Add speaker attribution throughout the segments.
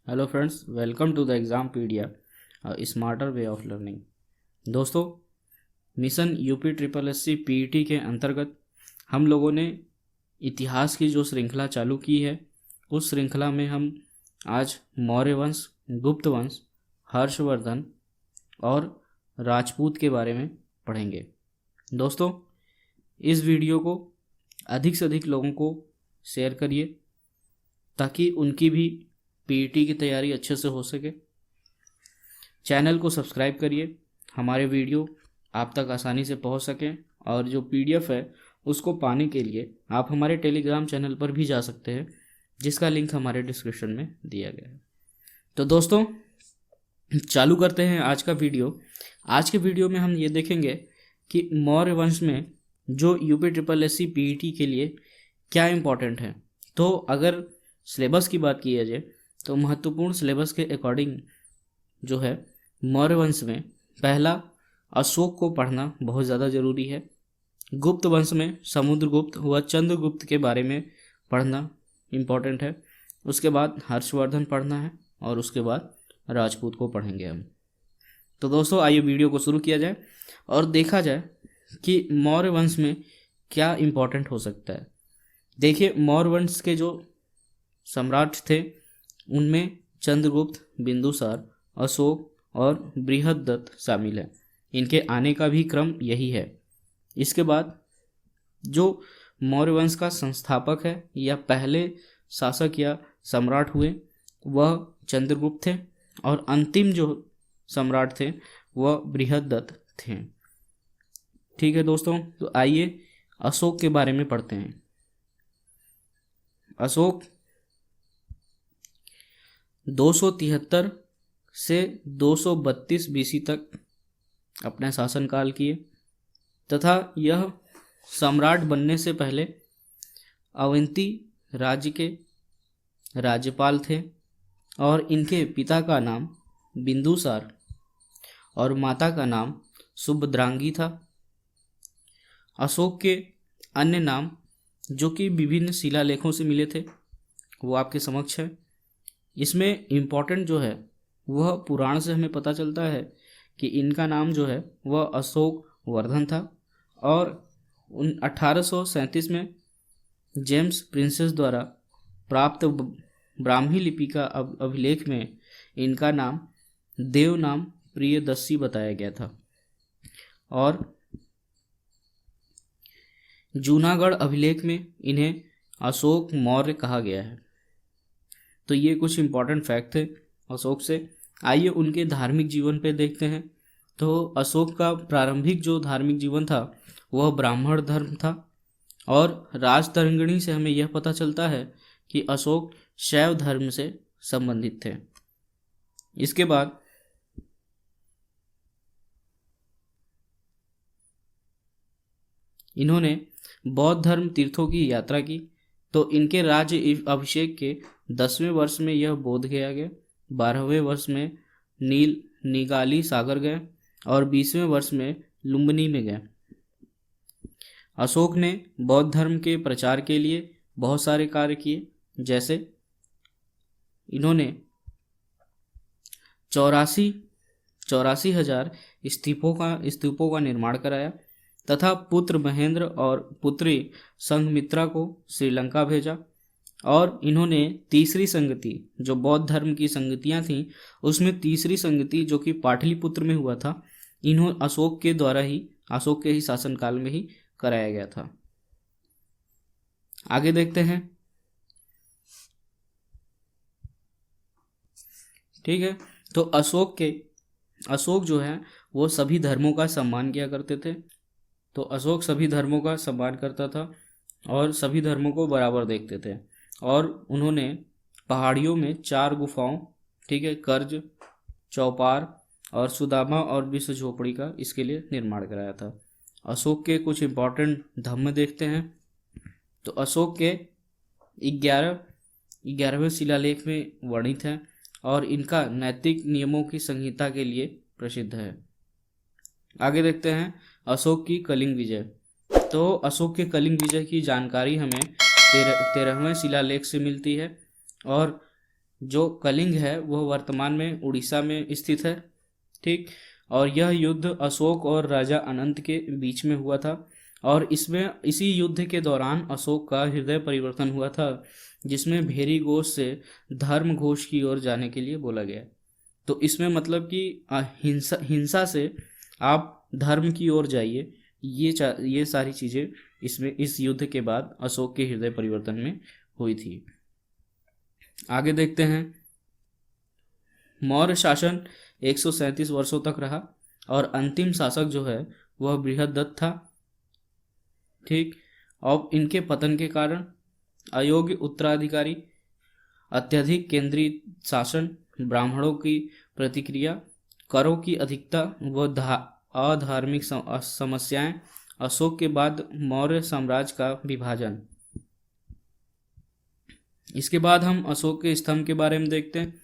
Speaker 1: Hello friends, welcome to the Exampedia smarter way of learning. दोस्तों, mission UP triple S C PET के अंतर्गत हम लोगों ने इतिहास की जो श्रृंखला चालू की है, उस श्रृंखला में हम आज मौर्य वंश, गुप्त वंश, हर्षवर्धन और राजपूत के बारे में पढ़ेंगे। दोस्तों, इस वीडियो को अधिक से अधिक लोगों को शेयर करिए ताकि उनकी भी पीईटी की तैयारी अच्छे से हो सके। चैनल को सब्सक्राइब करिए, हमारे वीडियो आप तक आसानी से पहुंच सकें। और जो पीडीएफ है उसको पाने के लिए आप हमारे टेलीग्राम चैनल पर भी जा सकते हैं, जिसका लिंक हमारे डिस्क्रिप्शन में दिया गया है। तो दोस्तों, चालू करते हैं आज का वीडियो। आज के वीडियो में हम ये देखेंगे कि मौर्य वंश में जो UP triple S C PET के लिए क्या इम्पोर्टेंट है। तो अगर सिलेबस की बात की जाए तो महत्वपूर्ण सिलेबस के अकॉर्डिंग जो है, मौर्य वंश में पहला अशोक को पढ़ना बहुत ज़्यादा ज़रूरी है। गुप्त वंश में समुद्रगुप्त व चंद्रगुप्त के बारे में पढ़ना इम्पोर्टेंट है। उसके बाद हर्षवर्धन पढ़ना है और उसके बाद राजपूत को पढ़ेंगे हम। तो दोस्तों, आइए वीडियो को शुरू किया जाए और देखा जाए कि मौर्य वंश में क्या इम्पोर्टेंट हो सकता है। देखिए, मौर्य वंश के जो सम्राट थे उनमें चंद्रगुप्त, बिंदुसार, अशोक और बृहद्रथ शामिल हैं। इनके आने का भी क्रम यही है। इसके बाद जो मौर्य वंश का संस्थापक है या पहले शासक या सम्राट हुए वह चंद्रगुप्त थे और अंतिम जो सम्राट थे वह बृहद्रथ थे। ठीक है दोस्तों, तो आइए अशोक के बारे में पढ़ते हैं। अशोक 273 से 232 बीसी तक अपना शासनकाल किए तथा यह सम्राट बनने से पहले अवंती राज्य के राज्यपाल थे और इनके पिता का नाम बिंदुसार और माता का नाम सुभद्रांगी था। अशोक के अन्य नाम जो कि विभिन्न शिलालेखों से मिले थे वो आपके समक्ष है। इसमें इम्पोर्टेंट जो है वह पुराण से हमें पता चलता है कि इनका नाम जो है वह अशोक वर्धन था और 1837 में जेम्स प्रिंसेस द्वारा प्राप्त ब्राह्मी लिपि का अभिलेख में इनका नाम देव नाम प्रियदर्शी बताया गया था और जूनागढ़ अभिलेख में इन्हें अशोक मौर्य कहा गया है। तो ये कुछ इम्पोर्टेंट फैक्ट थे अशोक से। आइए उनके धार्मिक जीवन पे देखते हैं। तो अशोक का प्रारंभिक जो धार्मिक जीवन था वह ब्राह्मण धर्म था और राजतरंगिणी से हमें यह पता चलता है कि अशोक शैव धर्म से संबंधित थे। इसके बाद इन्होंने बौद्ध धर्म तीर्थों की यात्रा की। तो इनके राज्य अभिषेक के 10वें वर्ष में यह बोध गया गए, 12वें वर्ष में निगाली सागर गए और 20वें वर्ष में लुम्बिनी में गए। अशोक ने बौद्ध धर्म के प्रचार के लिए बहुत सारे कार्य किए, जैसे इन्होंने 84,000 स्तूपों का निर्माण कराया तथा पुत्र महेंद्र और पुत्री संघमित्रा को श्रीलंका भेजा। और इन्होंने तीसरी संगति, जो बौद्ध धर्म की संगतियां थीं, उसमें तीसरी संगति जो कि पाटलिपुत्र में हुआ था, अशोक के ही शासनकाल में ही कराया गया था। आगे देखते हैं। ठीक है, तो अशोक जो है वो सभी धर्मों का सम्मान किया करते थे। तो अशोक सभी धर्मों का सम्मान करता था और सभी धर्मों को बराबर देखते थे और उन्होंने पहाड़ियों में 4 गुफाओं, ठीक है, कर्ज, चौपार और सुदामा और विश्व झोपड़ी का इसके लिए निर्माण कराया था। अशोक के कुछ इम्पोर्टेंट धम्म देखते हैं। तो अशोक के 11वें शिलालेख में वर्णित है और इनका नैतिक नियमों की संहिता के लिए प्रसिद्ध है। आगे देखते हैं अशोक की कलिंग विजय। तो अशोक के कलिंग विजय की जानकारी हमें 13वें शिलालेख से मिलती है और जो कलिंग है वह वर्तमान में उड़ीसा में स्थित है। ठीक। और यह युद्ध अशोक और राजा अनंत के बीच में हुआ था, और इसमें इसी युद्ध के दौरान अशोक का हृदय परिवर्तन हुआ था, जिसमें भेरी घोष से धर्म घोष की ओर जाने के लिए बोला गया। तो इसमें मतलब कि हिंसा हिंसा से आप धर्म की ओर जाइए, ये सारी चीज़ें इसमें इस युद्ध के बाद अशोक के हृदय परिवर्तन में हुई थी। आगे देखते हैं। मौर्य शासन 137 वर्षों तक रहा, और अंतिम शासक जो है वह बृहदत्त था। ठीक। अब इनके पतन के कारण अयोग्य उत्तराधिकारी, अत्यधिक केंद्रीय शासन, ब्राह्मणों की प्रतिक्रिया, करों की अधिकता व अधार्मिक समस्याएं, अशोक के बाद मौर्य साम्राज्य का विभाजन। इसके बाद हम अशोक के स्तंभ के बारे में देखते हैं।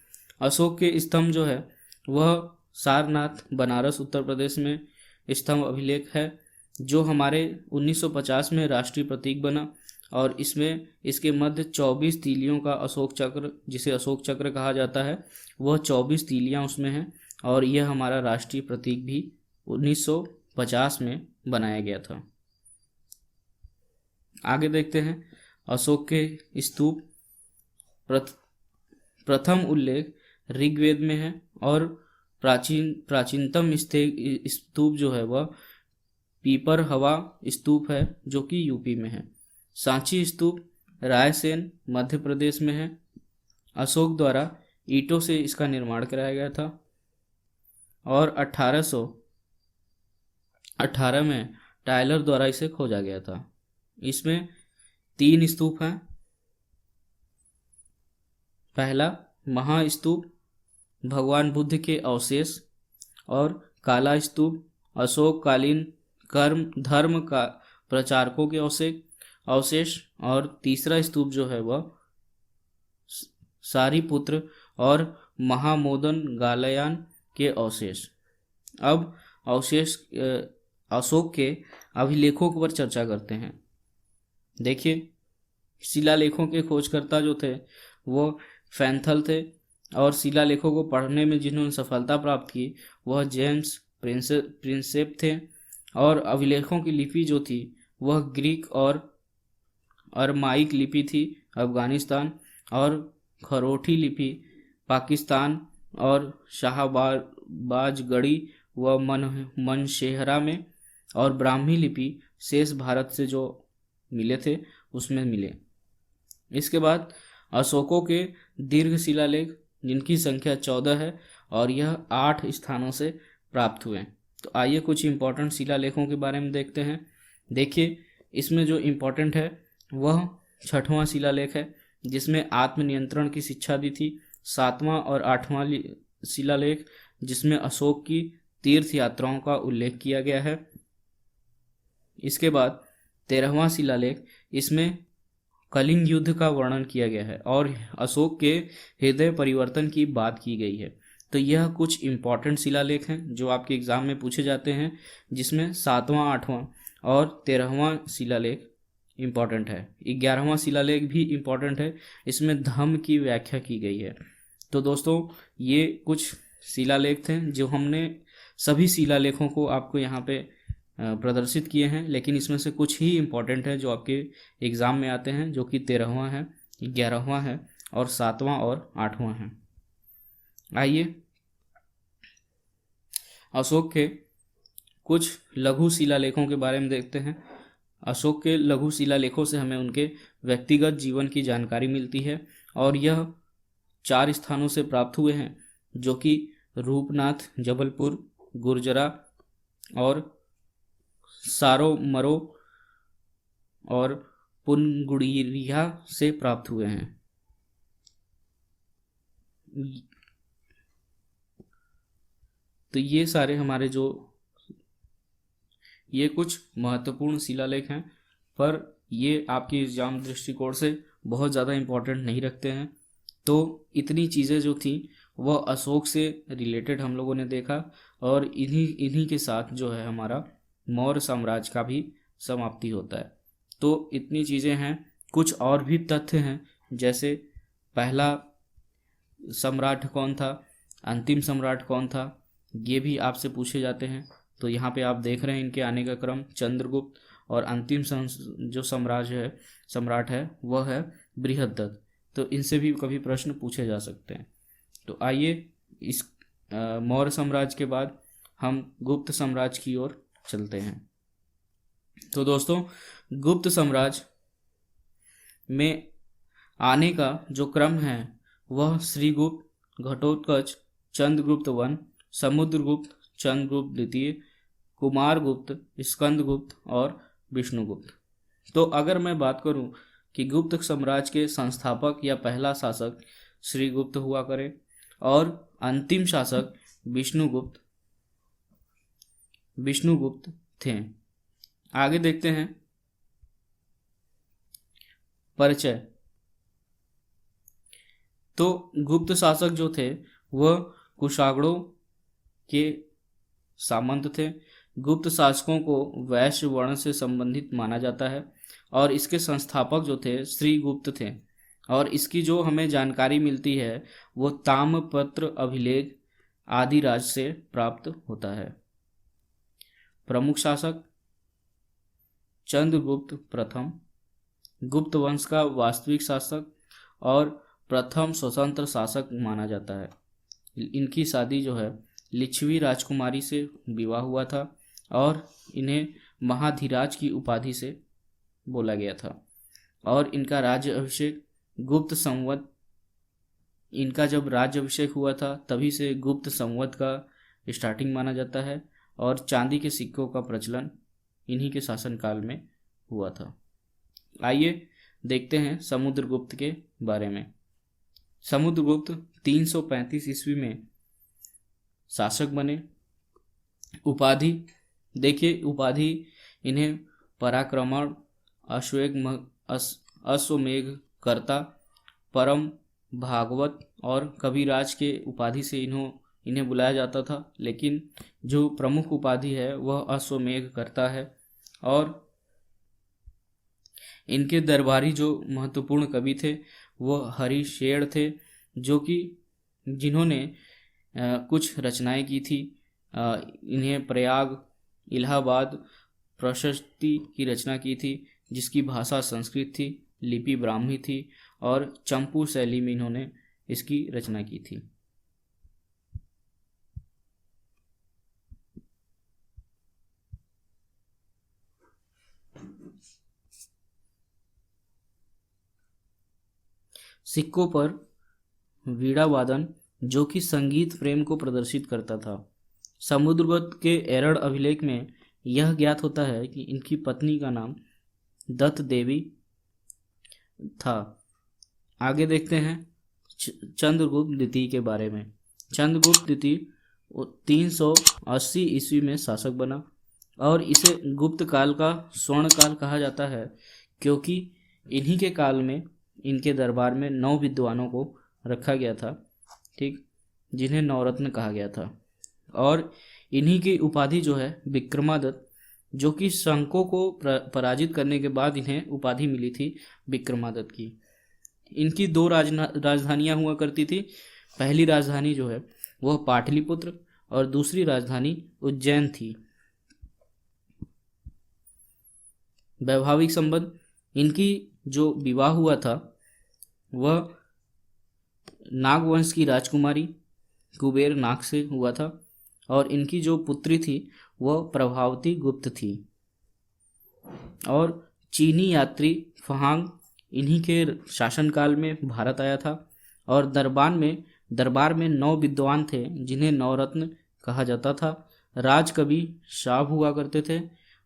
Speaker 1: अशोक के स्तंभ जो है वह सारनाथ, बनारस, उत्तर प्रदेश में स्तंभ अभिलेख है, जो हमारे 1950 में राष्ट्रीय प्रतीक बना, और इसमें इसके मध्य 24 तीलियों का अशोक चक्र, जिसे अशोक चक्र कहा जाता है, वह 24 तीलियां उसमें हैं, और यह हमारा राष्ट्रीय प्रतीक भी 1950 में बनाया गया था। आगे देखते हैं। अशोक के स्तूप, प्रथम उल्लेख ऋग्वेद में है, और प्राचीनतम स्तूप जो है वह पीपर हवा स्तूप है, जो कि यूपी में है। सांची स्तूप रायसेन, मध्य प्रदेश में है। अशोक द्वारा ईंटों से इसका निर्माण कराया गया था, और 1818 में टायलर द्वारा इसे खोजा गया था। इसमें 3 स्तूप हैं। पहला महास्तूप, भगवान बुद्ध के अवशेष, और काला स्तूप, अशोककालीन धर्म का प्रचारकों के अवशेष, और तीसरा स्तूप जो है वह सारिपुत्र और महामोदन गालयान के अवशेष। अब अशोक के अभिलेखों पर चर्चा करते हैं। देखिए, शिलालेखों के खोजकर्ता जो थे वो फैंथल थे, और शिलालेखों को पढ़ने में जिन्होंने सफलता प्राप्त की वह जेम्स प्रिंसेप थे। और अभिलेखों की लिपि जो थी वह ग्रीक और अरमाइक लिपि थी अफगानिस्तान, और खरोठी लिपि पाकिस्तान, और शाहबाजगढ़ी व मनशेहरा में, और ब्राह्मी लिपि शेष भारत से जो मिले थे उसमें मिले। इसके बाद अशोकों के दीर्घ शिलालेख, जिनकी संख्या 14 है, और यह 8 स्थानों से प्राप्त हुए। तो आइए कुछ इम्पोर्टेंट शिलालेखों के बारे में देखते हैं। देखिए, इसमें जो इम्पोर्टेंट है वह 6वां शिलालेख है, जिसमें आत्मनियंत्रण की शिक्षा दी थी। 7वां और 8वां शिलालेख, जिसमें अशोक की तीर्थ यात्राओं का उल्लेख किया गया है। इसके बाद 13वां शिलालेख, इसमें कलिंग युद्ध का वर्णन किया गया है, और अशोक के हृदय परिवर्तन की बात की गई है। तो यह कुछ इम्पॉर्टेंट शिलालेख हैं जो आपके एग्जाम में पूछे जाते हैं, जिसमें 7वां, 8वां और 13वां शिलालेख इम्पॉर्टेंट है। 11वां शिलालेख भी इम्पॉर्टेंट है, इसमें धम्म की व्याख्या की गई है। तो दोस्तों, ये कुछ शिलालेख थे जो हमने सभी शिलालेखों को आपको यहाँ पे प्रदर्शित किए हैं, लेकिन इसमें से कुछ ही इम्पॉर्टेंट है जो आपके एग्ज़ाम में आते हैं, जो कि 13वां है, 11वां है, और 7वां और 8वां है। आइए अशोक के कुछ लघु शिलालेखों के बारे में देखते हैं। अशोक के लघु शिलालेखों से हमें उनके व्यक्तिगत जीवन की जानकारी मिलती है, और यह 4 स्थानों से प्राप्त हुए हैं, जो कि रूपनाथ, जबलपुर, गुर्जरा और सारोमरो और पुनगुड़िया से प्राप्त हुए हैं। तो ये सारे हमारे ये कुछ महत्वपूर्ण शिलालेख हैं, पर ये आपके एग्जाम दृष्टिकोण से बहुत ज़्यादा इम्पोर्टेंट नहीं रखते हैं। तो इतनी चीज़ें जो थी वह अशोक से रिलेटेड हम लोगों ने देखा, और इन्हीं के साथ जो है हमारा मौर्य साम्राज्य का भी समाप्ति होता है। तो इतनी चीज़ें हैं। कुछ और भी तथ्य हैं, जैसे पहला सम्राट कौन था, अंतिम सम्राट कौन था, ये भी आपसे पूछे जाते हैं। तो यहाँ पे आप देख रहे हैं इनके आने का क्रम, चंद्रगुप्त, और अंतिम जो सम्राट है वह है बृहद्रथ। तो इनसे भी कभी प्रश्न पूछे जा सकते हैं। तो आइए इस मौर्य साम्राज्य के बाद हम गुप्त साम्राज्य की ओर चलते हैं। तो दोस्तों, गुप्त साम्राज्य में आने का जो क्रम है वह श्रीगुप्त, घटोत्कच, चंद्रगुप्त वन, समुद्रगुप्त, चंद्रगुप्त द्वितीय, कुमारगुप्त, स्कंदगुप्त और विष्णुगुप्त। तो अगर मैं बात करूं कि गुप्त साम्राज्य के संस्थापक या पहला शासक श्रीगुप्त हुआ करे और अंतिम शासक विष्णुगुप्त थे। आगे देखते हैं परिचय। तो गुप्त शासक जो थे वह कुशाग्रों के सामंत थे। गुप्त शासकों को वैश्य वर्ण से संबंधित माना जाता है और इसके संस्थापक जो थे श्रीगुप्त थे। और इसकी जो हमें जानकारी मिलती है वो ताम्रपत्र अभिलेख आदि राज से प्राप्त होता है। प्रमुख शासक चंद्रगुप्त प्रथम, गुप्त वंश का वास्तविक शासक और प्रथम स्वतंत्र शासक माना जाता है। इनकी शादी जो है लिच्छवी राजकुमारी से विवाह हुआ था और इन्हें महाधिराज की उपाधि से बोला गया था। और इनका राज्य अभिषेक गुप्त संवत, इनका जब राज्य अभिषेक हुआ था तभी से गुप्त संवत का स्टार्टिंग माना जाता है और चांदी के सिक्कों का प्रचलन इन्हीं के शासनकाल में हुआ था। आइए देखते हैं समुद्रगुप्त के बारे में। समुद्रगुप्त 335 ईस्वी में शासक बने। उपाधि देखिए, उपाधि इन्हें पराक्रमण, अश्वमेघ कर्ता, परम भागवत और कविराज के उपाधि से इन्हें बुलाया जाता था। लेकिन जो प्रमुख उपाधि है वह अश्वमेघ कर्ता है। और इनके दरबारी जो महत्वपूर्ण कवि थे वह हरिशेर थे, जो कि जिन्होंने कुछ रचनाएं की थी। इन्हें प्रयाग, इलाहाबाद प्रशस्ति की रचना की थी, जिसकी भाषा संस्कृत थी, लिपि ब्राह्मी थी और चंपू शैली में इन्होंने इसकी रचना की थी। सिक्कों पर वीणा वादन, जो कि संगीत प्रेम को प्रदर्शित करता था। समुद्रगुप्त के एरड़ अभिलेख में यह ज्ञात होता है कि इनकी पत्नी का नाम दत्त देवी था। आगे देखते हैं चंद्रगुप्त द्वितीय के बारे में। चंद्रगुप्त द्वितीय 380 ईस्वी में शासक बना और इसे गुप्त काल का स्वर्ण काल कहा जाता है, क्योंकि इन्हीं के काल में इनके दरबार में 9 विद्वानों को रखा गया था, ठीक, जिन्हें नवरत्न कहा गया था। और इन्हीं की उपाधि जो है विक्रमादित्य, जो कि शंकों को पराजित करने के बाद इन्हें उपाधि मिली थी विक्रमादित्य की। इनकी 2 राजधानियां हुआ करती थी। पहली राजधानी जो है वह पाटलिपुत्र और दूसरी राजधानी उज्जैन थी। वैवाहिक संबंध, इनकी जो विवाह हुआ था वह नागवंश की राजकुमारी कुबेर नाग से हुआ था और इनकी जो पुत्री थी वह प्रभावती गुप्त थी। और चीनी यात्री फहांग इन्हीं के शासनकाल में भारत आया था और दरबार में 9 विद्वान थे जिन्हें नवरत्न कहा जाता था। राजकवि शाह हुआ करते थे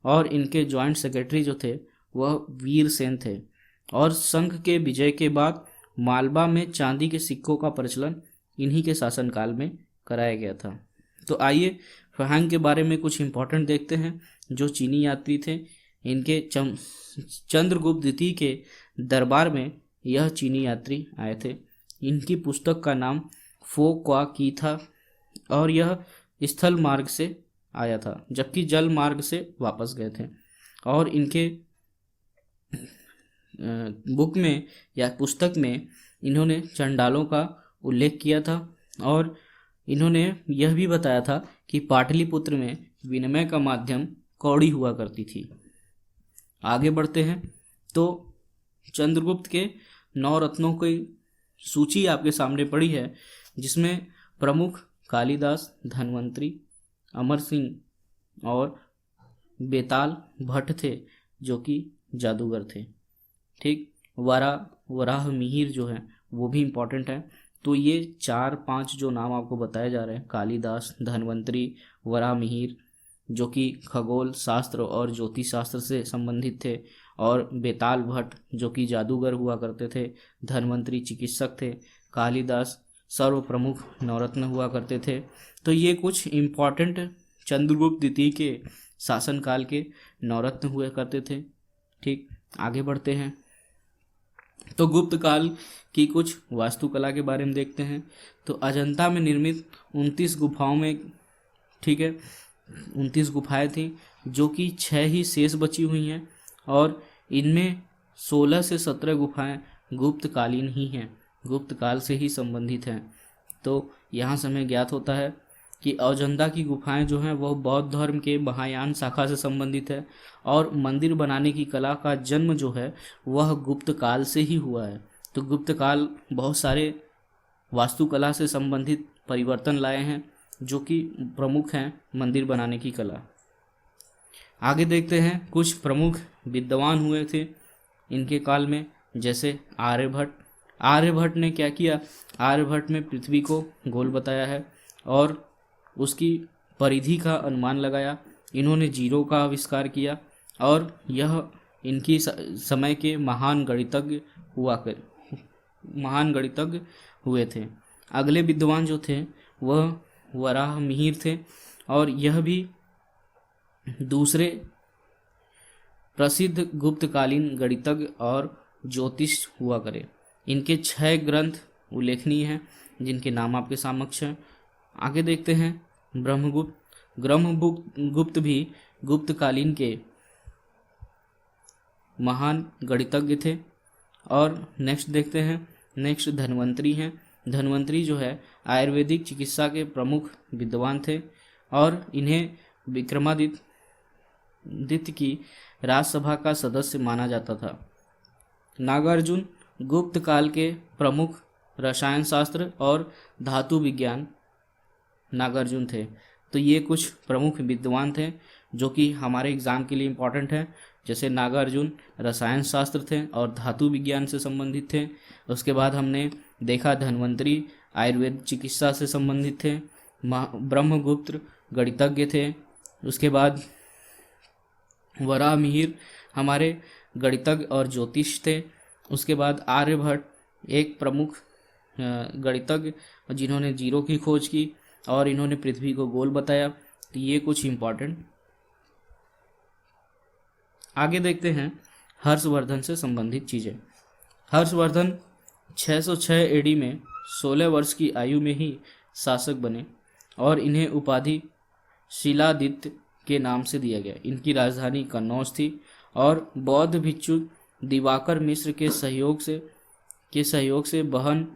Speaker 1: और इनके जॉइंट सेक्रेटरी जो थे वह वीरसेन थे। और संघ के विजय के बाद मालवा में चांदी के सिक्कों का प्रचलन इन्हीं के शासनकाल में कराया गया था। तो आइए फहांग के बारे में कुछ इंपॉर्टेंट देखते हैं। जो चीनी यात्री थे, इनके चंद्रगुप्त द्वितीय के दरबार में यह चीनी यात्री आए थे। इनकी पुस्तक का नाम फो क्वा की था और यह स्थल मार्ग से आया था, जबकि जल मार्ग से वापस गए थे। और इनके बुक में या पुस्तक में इन्होंने चंडालों का उल्लेख किया था और इन्होंने यह भी बताया था कि पाटलिपुत्र में विनिमय का माध्यम कौड़ी हुआ करती थी। आगे बढ़ते हैं तो चंद्रगुप्त के 9 रत्नों की सूची आपके सामने पड़ी है, जिसमें प्रमुख कालिदास, धन्वंतरी, अमर सिंह और बेताल भट्ट थे जो कि जादूगर थे। ठीक, वराह मिहिर जो है वो भी इम्पोर्टेंट है। तो ये 4-5 जो नाम आपको बताए जा रहे हैं, कालिदास, धन्वंतरी, वराह मिहिर जो कि खगोल शास्त्र और ज्योतिष शास्त्र से संबंधित थे, और बेताल भट्ट जो कि जादूगर हुआ करते थे, धन्वंतरी चिकित्सक थे, कालिदास सर्व प्रमुख नवरत्न हुआ करते थे। तो ये कुछ इम्पॉर्टेंट चंद्रगुप्त द्वितीय के शासनकाल के नवरत्न हुए करते थे। ठीक, आगे बढ़ते हैं तो गुप्त काल की कुछ वास्तुकला के बारे में देखते हैं। तो अजंता में निर्मित 29 गुफाओं में, ठीक है, 29 गुफाएं थी जो कि 6 ही शेष बची हुई हैं, और इनमें 16 से 17 गुफाएं गुप्त कालीन ही हैं, गुप्त काल से ही संबंधित हैं। तो यहाँ से हमें ज्ञात होता है कि अजंता की गुफाएं जो हैं वह बौद्ध धर्म के महायान शाखा से संबंधित है, और मंदिर बनाने की कला का जन्म जो है वह गुप्त काल से ही हुआ है। तो गुप्त काल बहुत सारे वास्तुकला से संबंधित परिवर्तन लाए हैं जो कि प्रमुख हैं मंदिर बनाने की कला। आगे देखते हैं कुछ प्रमुख विद्वान हुए थे इनके काल में, जैसे आर्यभट्ट। आर्यभट्ट ने क्या किया? आर्यभट्ट ने पृथ्वी को गोल बताया है और उसकी परिधि का अनुमान लगाया। इन्होंने जीरो का आविष्कार किया और यह इनकी समय के महान गणितज्ञ हुए थे। अगले विद्वान जो थे वह वराह मिहिर थे, और यह भी दूसरे प्रसिद्ध गुप्तकालीन गणितज्ञ और ज्योतिष हुआ करे। इनके 6 ग्रंथ उल्लेखनीय हैं जिनके नाम आपके समक्ष हैं। आगे देखते हैं ब्रह्मगुप्त भी गुप्तकालीन के महान गणितज्ञ थे। और नेक्स्ट देखते हैं, नेक्स्ट धन्वंतरी हैं। धन्वंतरी जो है आयुर्वेदिक चिकित्सा के प्रमुख विद्वान थे, और इन्हें विक्रमादित्य की राजसभा का सदस्य माना जाता था। नागार्जुन गुप्त काल के प्रमुख रसायन शास्त्र और धातु विज्ञान नागार्जुन थे। तो ये कुछ प्रमुख विद्वान थे जो कि हमारे एग्जाम के लिए इम्पोर्टेंट है। जैसे नागार्जुन रसायन शास्त्र थे और धातु विज्ञान से संबंधित थे। उसके बाद हमने देखा धन्वंतरी आयुर्वेद चिकित्सा से संबंधित थे। ब्रह्मगुप्त गणितज्ञ थे। उसके बाद वराह मिहिर हमारे गणितज्ञ और ज्योतिष थे। उसके बाद आर्यभट्ट एक प्रमुख गणितज्ञ जिन्होंने जीरो की खोज की और इन्होंने पृथ्वी को गोल बताया। तो ये कुछ इम्पोर्टेंट। आगे देखते हैं हर्षवर्धन से संबंधित चीज़ें। हर्षवर्धन 606 एडी में 16 वर्ष की आयु में ही शासक बने और इन्हें उपाधि शिलादित्य के नाम से दिया गया। इनकी राजधानी कन्नौज थी और बौद्ध भिक्षु दिवाकर मिश्र के सहयोग से बहन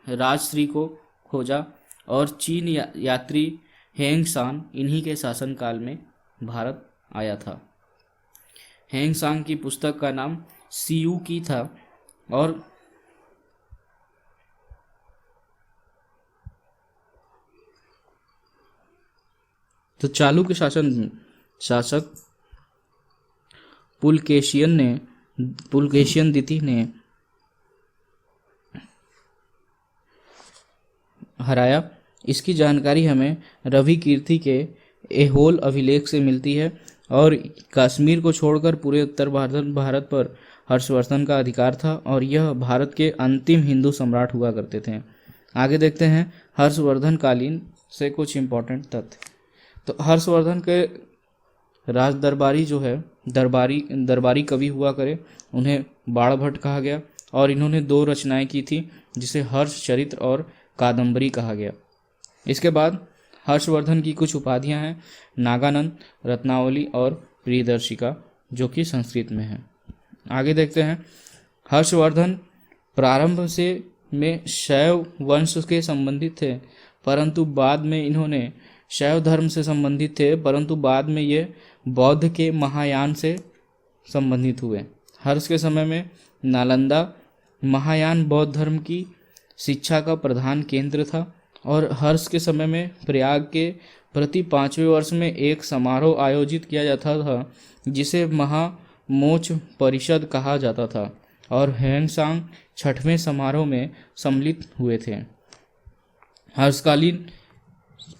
Speaker 1: राजश्री को खोजा और चीन यात्री हेंगसान इन्हीं के शासनकाल में भारत आया था। हेंगसान की पुस्तक का नाम सीयू की था और तो चालुक्य शासक पुलकेशियन द्वितीय ने हराया। इसकी जानकारी हमें रवि कीर्ति के ऐहोल अभिलेख से मिलती है और कश्मीर को छोड़कर पूरे उत्तर भारत पर हर्षवर्धन का अधिकार था और यह भारत के अंतिम हिंदू सम्राट हुआ करते थे। आगे देखते हैं हर्षवर्धन कालीन से कुछ इम्पोर्टेंट तथ्य। तो हर्षवर्धन के राज दरबारी जो है दरबारी कवि हुआ करे, उन्हें बाणभट्ट कहा गया और इन्होंने 2 रचनाएं की थी जिसे हर्ष चरित्र और कादम्बरी कहा गया। इसके बाद हर्षवर्धन की कुछ उपाधियां हैं, नागानंद, रत्नावली और प्रियदर्शिका, जो कि संस्कृत में है। आगे देखते हैं हर्षवर्धन प्रारंभ से में शैव वंश के संबंधित थे, परंतु बाद में इन्होंने शैव धर्म से संबंधित थे, परंतु बाद में ये बौद्ध के महायान से संबंधित हुए। हर्ष के समय में नालंदा महायान बौद्ध धर्म की शिक्षा का प्रधान केंद्र था और हर्ष के समय में प्रयाग के प्रति 5वें वर्ष में एक समारोह आयोजित किया जाता था जिसे महामोच परिषद कहा जाता था और ह्वेनसांग 6वें समारोह में सम्मिलित हुए थे। हर्षकालीन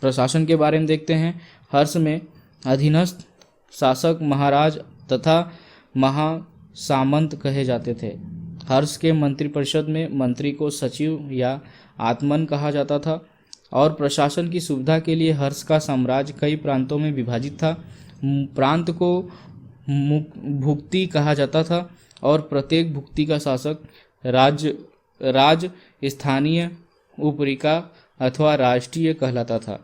Speaker 1: प्रशासन के बारे में देखते हैं। हर्ष में अधीनस्थ शासक महाराज तथा महासामंत कहे जाते थे। हर्ष के मंत्रिपरिषद में मंत्री को सचिव या आत्मन कहा जाता था और प्रशासन की सुविधा के लिए हर्ष का साम्राज्य कई प्रांतों में विभाजित था। प्रांत को भुक्ति कहा जाता था और प्रत्येक भुक्ति का शासक राज स्थानीय उपरिका अथवा राष्ट्रीय कहलाता था।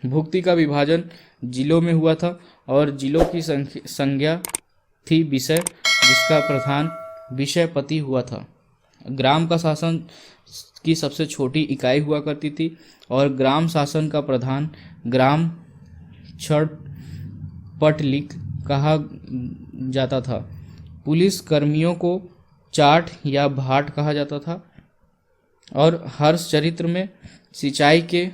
Speaker 1: भुक्ति का विभाजन जिलों में हुआ था और जिलों की संज्ञा थी विषय, जिसका प्रधान विषयपति हुआ था। ग्राम का शासन की सबसे छोटी इकाई हुआ करती थी और ग्राम शासन का प्रधान ग्राम छड़पटलिक कहा जाता था। पुलिस कर्मियों को चाट या भाट कहा जाता था और हर्ष चरित्र में सिंचाई के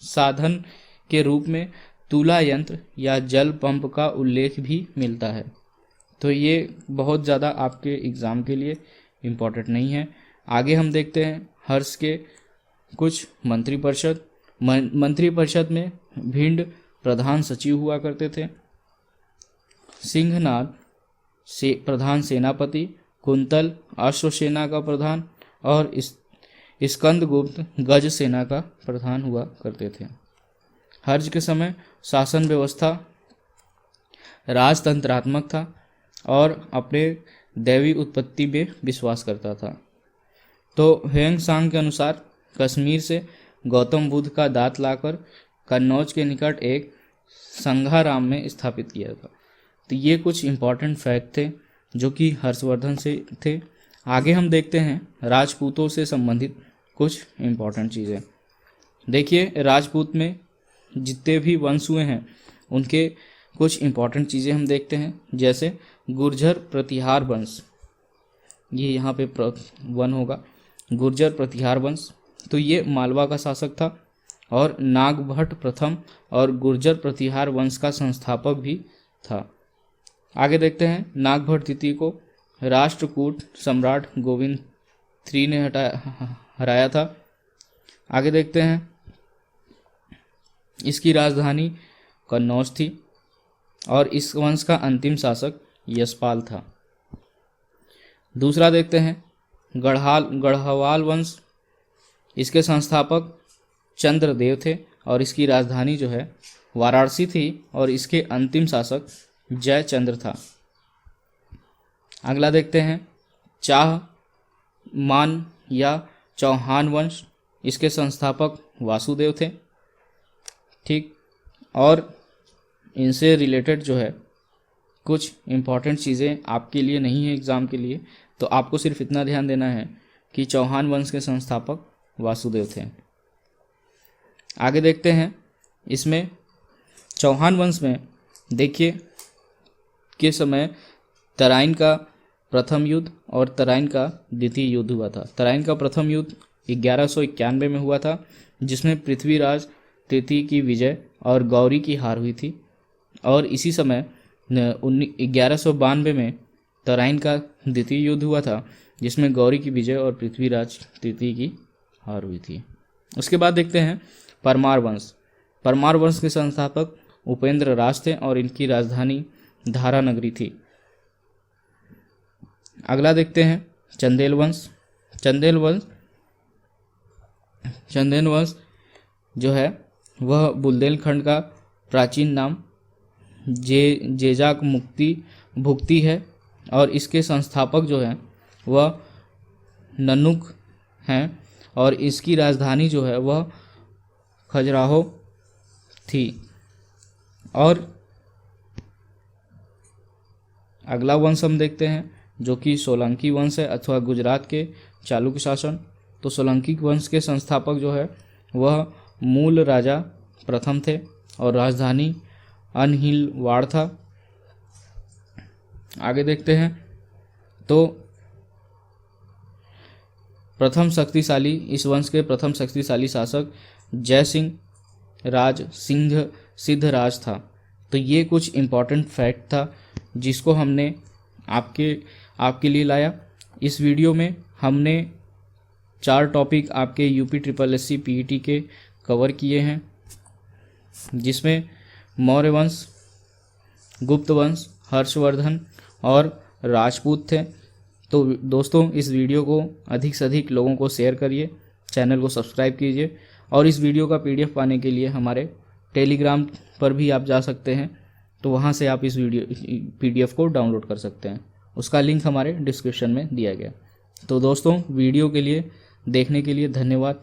Speaker 1: साधन के रूप में तुला यंत्र या जल पंप का उल्लेख भी मिलता है। तो ये बहुत ज़्यादा आपके एग्ज़ाम के लिए इम्पोर्टेंट नहीं है। आगे हम देखते हैं हर्ष के कुछ मंत्रिपरिषद। मंत्रिपरिषद में भिंड प्रधान सचिव हुआ करते थे, सिंहनाद से प्रधान सेनापति, कुंतल अश्वसेना का प्रधान और स्कंदगुप्त गज सेना का प्रधान हुआ करते थे। हर्ष के समय शासन व्यवस्था राजतंत्रात्मक था और अपने दैवी उत्पत्ति में विश्वास करता था। तो ह्वेनसांग के अनुसार कश्मीर से गौतम बुद्ध का दांत लाकर कन्नौज के निकट एक संघाराम में स्थापित किया था। तो ये कुछ इम्पॉर्टेंट फैक्ट थे जो कि हर्षवर्धन से थे। आगे हम देखते हैं राजपूतों से संबंधित कुछ इम्पॉर्टेंट चीज़ें। देखिए, राजपूत में जितने भी वंश हुए हैं उनके कुछ इम्पॉर्टेंट चीज़ें हम देखते हैं, जैसे गुर्जर प्रतिहार वंश, ये यहाँ पे वन होगा, गुर्जर प्रतिहार वंश। तो ये मालवा का शासक था और नागभट्ट प्रथम और गुर्जर प्रतिहार वंश का संस्थापक भी था। आगे देखते हैं नागभट्ट द्वितीय को राष्ट्रकूट सम्राट गोविंद III ने हराया था। आगे देखते हैं इसकी राजधानी कन्नौज थी और इस वंश का अंतिम शासक यशपाल था। दूसरा देखते हैं गढ़वाल वंश, इसके संस्थापक चंद्रदेव थे और इसकी राजधानी जो है वाराणसी थी और इसके अंतिम शासक जयचंद्र था। अगला देखते हैं चाह मान या चौहान वंश, इसके संस्थापक वासुदेव थे। ठीक, और इनसे रिलेटेड जो है कुछ इम्पॉर्टेंट चीज़ें आपके लिए नहीं है एग्ज़ाम के लिए, तो आपको सिर्फ इतना ध्यान देना है कि चौहान वंश के संस्थापक वासुदेव थे। आगे देखते हैं इसमें चौहान वंश में देखिए के समय तराइन का प्रथम युद्ध और तराइन का द्वितीय युद्ध हुआ था। तराइन का प्रथम युद्ध 1191 में हुआ था, जिसमें पृथ्वीराज तृतीय की विजय और गौरी की हार हुई थी। और इसी समय 1192 में तराइन का द्वितीय युद्ध हुआ था, जिसमें गौरी की विजय और पृथ्वीराज तृतीय की हार हुई थी। उसके बाद देखते हैं परमार वंश। परमार वंश के संस्थापक उपेंद्र राज थे और इनकी राजधानी धारा नगरी थी। अगला देखते हैं चंदेल वंश। चंदेल वंश जो है वह बुंदेलखंड का प्राचीन नाम जेजाक भुक्ति है और इसके संस्थापक जो हैं वह ननुक हैं और इसकी राजधानी जो है वह खजुराहो थी। और अगला वंश हम देखते हैं जो कि सोलंकी वंश है अथवा गुजरात के चालुक्य शासन। तो सोलंकी वंश के संस्थापक जो है वह मूल राजा प्रथम थे और राजधानी अनहिलवाड़ था। आगे देखते हैं तो प्रथम शक्तिशाली, इस वंश के प्रथम शक्तिशाली शासक जय सिंह राज सिंह सिद्धराज था। तो ये कुछ इम्पॉर्टेंट फैक्ट था जिसको हमने आपके लिए लाया। इस वीडियो में हमने 4 टॉपिक आपके यूपी SSSC PET के कवर किए हैं, जिसमें मौर्य वंश, गुप्त वंश, हर्षवर्धन और राजपूत थे। तो दोस्तों इस वीडियो को अधिक से अधिक लोगों को शेयर करिए, चैनल को सब्सक्राइब कीजिए और इस वीडियो का PDF पाने के लिए हमारे टेलीग्राम पर भी आप जा सकते हैं। तो वहाँ से आप इस PDF को डाउनलोड कर सकते हैं, उसका लिंक हमारे डिस्क्रिप्शन में दिया गया। तो दोस्तों वीडियो के लिए देखने के लिए धन्यवाद।